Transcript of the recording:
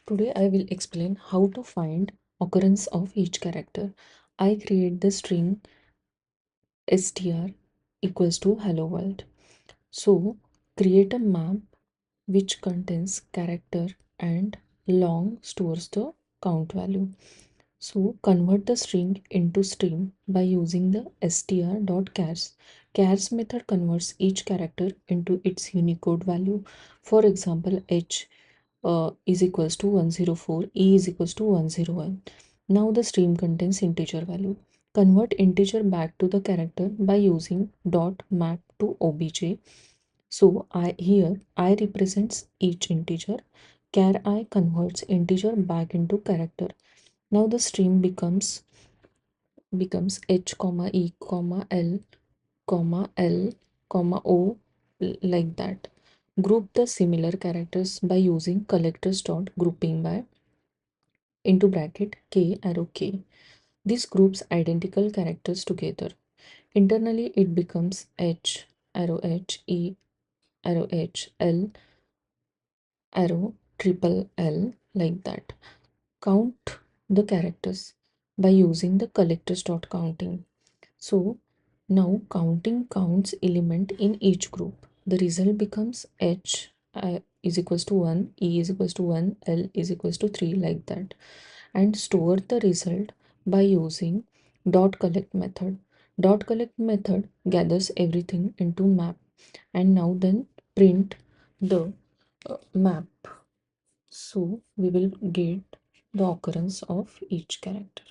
Today I will explain how to find occurrence of each character. I create the string str equals to hello world. So create a map which contains character and long stores the count value. So convert the string into stream by using the str.chars. Chars method converts each character into its Unicode value. For example, h is equals to 104, e is equals to 101. Now the stream contains integer value. Convert integer back to the character by using dot map to obj. So I represents each integer. Char I converts integer back into character. Now the stream becomes h comma e comma l comma l comma o, like that. Group the similar characters by using collectors.groupingBy into bracket k arrow k. This groups identical characters together. Internally it becomes h arrow h e arrow h l arrow triple l, like that. Count the characters by using the collectors.counting. So now counting counts element in each group. The result becomes h is equals to 1, e is equals to 1, l is equals to 3, like that. And store the result by using dot collect method. Dot collect method gathers everything into map, and now then print the map. So we will get the occurrence of each character.